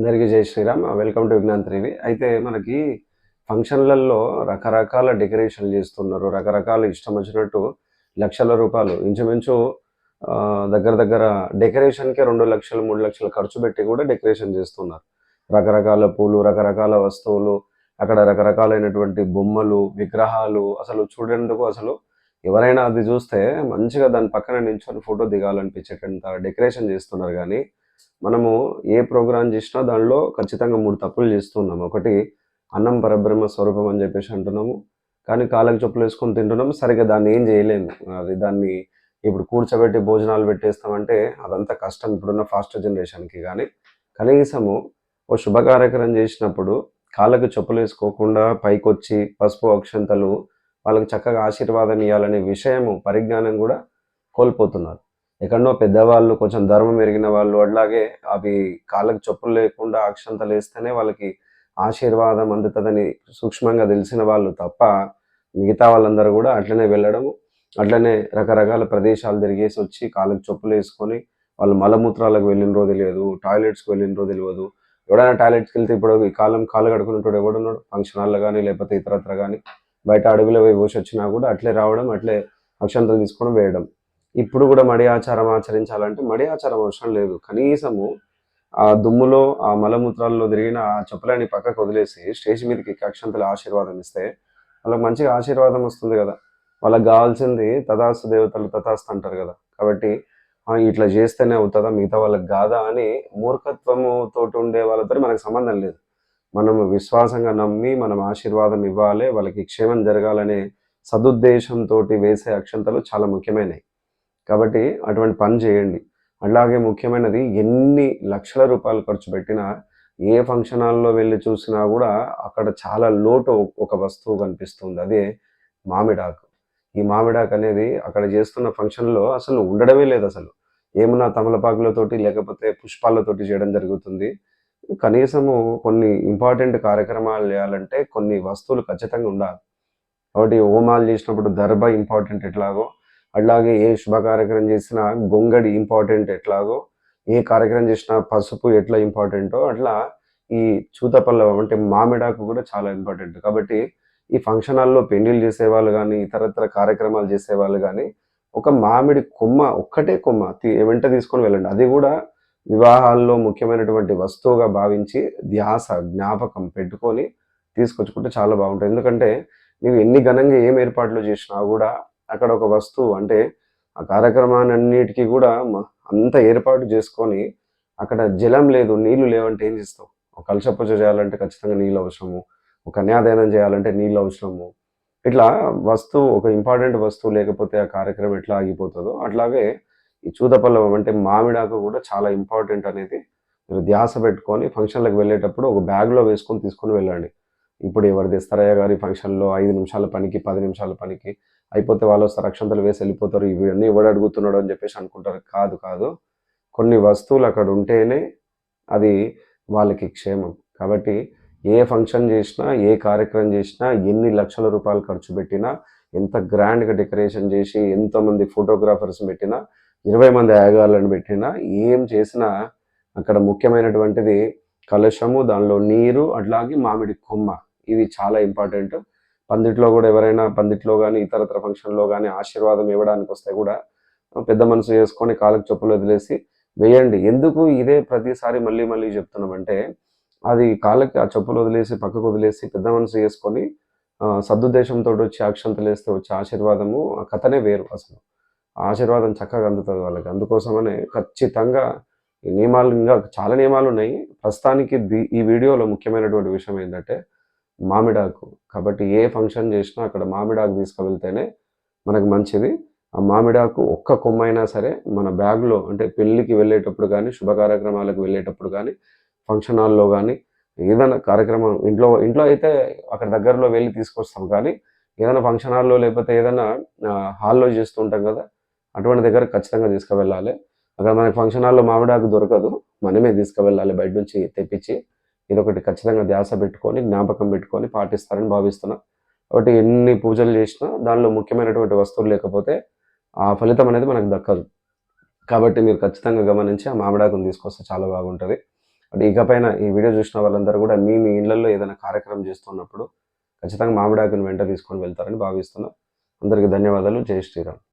అందరికీ జై Sriram. Welcome to Vignan త్రివి. అయితే మనకి ఫంక్షన్‌లలో రకరకాల డెకరేషన్‌లు జేస్తున్నారు. రకరకాల ఇష్టం వచ్చినట్టు లక్షల రూపాయలు ఇంచుమించు దగ్గర దగ్గర డెకరేషన్‌కే 2,00,000, 3,00,000 ఖర్చు పెట్టి గూడా డెకరేషన్ జేస్తున్నారు. రకరకాల పూలు, రకరకాల వస్తువులు, అక్కడ రకరకాలైనటువంటి బొమ్మలు, విగ్రహాలు అసలు చూడేందుకు అసలు ఎవరైనా అది జూస్తే మంచిగా దాని పక్కన నించొని ఫోటో దిగాలనిపించేటంత డెకరేషన్ జేస్తున్నారు గానీ మనము ఏ ప్రోగ్రామ్ జేసినా దానిలో ఖచ్చితంగా 3 తప్పులు జేస్తున్నాం. ఒకటి అన్నం పరబ్రహ్మ స్వరూపం అని జెప్పేసి అంటున్నాము. కానీ కాళ్ళకి చెప్పులేసుకొని తింటున్నాము. సరిగ్గా దాన్ని ఏం జేయలేము. దాన్ని ఇప్పుడు కూర్చోబెట్టి భోజనాలు పెట్టేస్తామంటే అదంతా కష్టం ఇప్పుడున్న ఫాస్ట్ జనరేషన్‌కి గానీ, కనీసము ఓ శుభ కార్యక్రమం జేసినప్పుడు కాళ్ళకి చెప్పులేసుకోకుండా పైకొచ్చి పసుపు, అక్షంతలు వాళ్ళకి చక్కగా ఆశీర్వాదం ఇయ్యాలనే విషయము, పరిజ్ఞానం గూడా కోల్పోతున్నారు. ఎక్కడనో పెద్దవాళ్ళు కొంచెం ధర్మం ఎరిగిన వాళ్ళు అట్లాగే అవి కాళ్ళకి చెప్పులు లేకుండా అక్షంతలేస్తేనే వాళ్ళకి ఆశీర్వాదం అందుతదని సూక్ష్మంగా తెలిసిన వాళ్ళు తప్ప, మిగతా వాళ్ళందరూ గూడా అట్లనే వెళ్ళడము, అట్లనే రకరకాల ప్రదేశాలు తిరిగేసొచ్చి కాళ్ళకి చెప్పులేసుకొని వాళ్ళు మలమూత్రాలకు వెళ్ళినరో తెలియదు, టాయిలెట్స్‌కి వెళ్ళినరో తెలవదు. ఎవడైనా టాయిలెట్స్‌కెళ్తే ఇప్పుడు ఈ కాళ్ళు కడుక్కునేటోడు ఎవడున్నాడు? ఫంక్షన్ హాల్‌లో గాని, లేకపోతే ఇతరత్ర గాని, బయట అడవిలో పోయి పోసొచ్చినా గూడా అట్లే రావడం, అట్లే అక్షంతలు తీసుకోవడం, వేయడం. ఇప్పుడు గూడా మడి ఆచారం ఆచరించాలంటే మడి ఆచారం అవసరం లేదు. కనీసము ఆ దుమ్ములో, ఆ మలమూత్రాల్లో తిరిగిన ఆ చెప్పులని పక్కకు వదిలేసి స్టేజ్ మీదకి ఎక్కి అక్షంతలు ఆశీర్వాదం ఇస్తే వాళ్ళకి మంచిగా ఆశీర్వాదం వస్తుంది గదా! వాళ్ళకి గావాల్సింది తథాస్తు దేవతలు తథాస్తు అంటారు గదా! కాబట్టి ఇట్లా జేస్తేనే అవుతదా? మిగతా వాళ్ళకి గాదా? అని మూర్ఖత్వము తోటి ఉండే వాళ్ళతోని మనకు సంబంధం లేదు. మనము విశ్వాసంగా నమ్మి మనం ఆశీర్వాదం ఇవ్వాలే, వాళ్ళకి క్షేమం జరగాలనే సదుద్దేశంతోటి వేసే అక్షంతలు చాలా ముఖ్యమైనయి. కాబట్టి అటువంటి పని చేయండి. అలాగే ముఖ్యమైనది ఎన్ని లక్షల రూపాయలు ఖర్చు పెట్టినా, ఏ ఫంక్షన్ హాల్‌లో వెళ్లి చూసినా గూడా అక్కడ చాలా లోటు ఒక వస్తువు కనిపిస్తుంది. అదే మామిడాకు. ఈ మామిడాకనేది అక్కడ చేస్తున్న ఫంక్షన్‌లో అసలు ఉండడమే లేదసలు. ఏమున్నా తమలపాకులతోటి లేకపోతే పుష్పాలతోటి చేయడం జరుగుతుంది. కనీసము కొన్ని ఇంపార్టెంట్ కార్యక్రమాలు చేయాలంటే కొన్ని వస్తువులు ఖచ్చితంగా ఉండాలి. కాబట్టి హోమాలు చేసినప్పుడు దర్భ ఇంపార్టెంట్ ఎట్లాగో, అట్లాగే ఏ శుభ కార్యక్రమం చేసినా గొంగడి ఇంపార్టెంట్ ఎట్లాగో, ఏ కార్యక్రమం చేసినా పసుపు ఎట్లా ఇంపార్టెంటో అట్లా ఈ చూతపల్లవం అంటే మామిడాకు కూడా చాలా ఇంపార్టెంట్. కాబట్టి ఈ ఫంక్షన్ హాల్‌లో పెళ్ళిళ్ళు చేసేవాళ్ళు గానీ, ఇతరత్ర కార్యక్రమాలు చేసేవాళ్ళు గానీ, ఒక మామిడి కొమ్మ ఒక్కటే కొమ్మ వెంట తీసుకొని వెళ్ళండి. అది కూడా వివాహాల్లో ముఖ్యమైనటువంటి వస్తువుగా భావించి ధ్యాస, జ్ఞాపకం పెట్టుకొని తీసుకొచ్చుకుంటే చాలా బావుంటది. ఎందుకంటే నీవు ఎన్ని ఘనంగా ఏం ఏర్పాట్లు చేసినా గూడా, అక్కడ ఒక వస్తువు అంటే, ఆ కార్యక్రమానన్నిటికి గూడా అంత ఏర్పాటు జేసుకొని, అక్కడ జలం లేదు, నీళ్లు లేవంటే ఏం జేస్తావు? ఒక కలశ పూజ చేయాలంటే ఖచ్చితంగా నీళ్ళవసరము. ఒక కన్యాదానం చేయాలంటే నీళ్ళవసరము. ఇట్లా వస్తువు ఒక ఇంపార్టెంట్ వస్తువు లేకపోతే ఆ కార్యక్రమం ఎట్లా ఆగిపోతదో, అట్లాగే ఈ చూదపల్లవం అంటే మామిడాకు గూడా చాలా ఇంపార్టెంట్ అనేది మీరు ధ్యాస పెట్టుకొని ఫంక్షన్‌లకి వెళ్ళేటప్పుడు ఒక బ్యాగ్‌లో వేసుకొని తీసుకొని వెళ్ళండి. ఇప్పుడు ఎవరు తెస్తారయ్య గారు ఈ ఫంక్షన్‌లో 5 నిమిషాల పనికి, 10 నిమిషాల పనికి అయిపోతే వాళ్ళొస్తారు అక్షంతలు వేసి ఎళ్ళిపోతారు. ఇవన్నీ ఎవడు అడుగుతున్నాడు అని చెప్పేసి అనుకుంటారు. కాదు, కాదు. కొన్ని వస్తువులు అక్కడ ఉంటేనే అది వాళ్ళకి క్షేమం. కాబట్టి ఏ ఫంక్షన్ చేసినా, ఏ కార్యక్రమం చేసినా, ఎన్ని లక్షల రూపాయలు ఖర్చు పెట్టినా, ఎంత గ్రాండ్‌గా డెకరేషన్ చేసి, ఎంతోమంది ఫోటోగ్రాఫర్స్‌ని పెట్టినా, 20 మంది అయ్యగార్లను పెట్టినా, ఏం చేసినా అక్కడ ముఖ్యమైనటువంటిది కలశము, దానిలో నీరు, అట్లాగే మామిడి కొమ్మ. ఇవి చాలా ఇంపార్టెంట్. పందిట్లో గూడా ఎవరైనా పందిట్లో గాని, ఇతరత్ర ఫంక్షన్‌లో గాని ఆశీర్వాదం ఇవ్వడానికొస్తే గూడా పెద్ద మనసు చేసుకొని కాళ్ళకి చెప్పులు వదిలేసి వేయండి. ఎందుకు ఇదే ప్రతిసారి మళ్ళీ మళ్ళీ చెప్తున్నామంటే, అది కాళ్ళకి ఆ చెప్పులు వదిలేసి, పక్కకు వదిలేసి పెద్ద మనసు చేసుకొని సదుద్దేశంతోటొచ్చి అక్షంతలేస్తే వచ్చే ఆశీర్వాదము ఆ కథనే వేరు అసలు. ఆ ఆశీర్వాదం చక్కగా అందుతది వాళ్ళకి. అందుకోసమనే ఖచ్చితంగా ఈ నియమాలు ఇంకా చాలా నియమాలున్నాయి. ప్రస్తుతానికి ఈ వీడియోలో ముఖ్యమైనటువంటి విషయం ఏంటంటే మామిడాకు. కాబట్టి ఏ ఫంక్షన్ చేసినా అక్కడ మామిడాకు తీసుకువెళ్తేనే మనకు మంచిది. ఆ మామిడాకు ఒక్క కొమ్మైనా సరే మన బ్యాగ్‌లో అంటే పెళ్ళికి వెళ్ళేటప్పుడు గానీ, శుభ కార్యక్రమాలకు వెళ్ళేటప్పుడు గానీ, ఫంక్షన్ హాల్‌లో గానీ, ఏదైనా కార్యక్రమం ఇంట్లో అయితే అక్కడ దగ్గరలో వెళ్లి తీసుకొస్తాం కానీ, ఏదైనా ఫంక్షన్ హాల్‌లో లేకపోతే ఏదైనా హాల్‌లో చేస్తూ ఉంటాం గదా! అటువంటి దగ్గరకి ఖచ్చితంగా తీసుకువెళ్ళాలి. అక్కడ మనకి ఫంక్షన్ హాల్‌లో మామిడాకు దొరకదు. మనమే తీసుకువెళ్ళాలి బయట నుంచి తెప్పించి. ఇదొకటి ఖచ్చితంగా ధ్యాస పెట్టుకొని, జ్ఞాపకం పెట్టుకొని పాటిస్తారని భావిస్తున్నా. కాబట్టి ఎన్ని పూజలు చేసినా దానిలో ముఖ్యమైనటువంటి వస్తువులు లేకపోతే ఆ ఫలితం అనేది మనకు దక్కదు. కాబట్టి మీరు ఖచ్చితంగా గమనించి ఆ మామిడాకుని తీసుకొస్తే చాలా బాగుంటది. బట్ ఇకపైన ఈ వీడియో చూసిన వాళ్ళందరూ కూడా మీ మీ ఇళ్లలో ఏదైనా కార్యక్రమం చేస్తున్నప్పుడు ఖచ్చితంగా మామిడాకుని వెంట తీసుకొని వెళ్తారని భావిస్తున్నాను. అందరికీ ధన్యవాదాలు. జై శ్రీరామ్.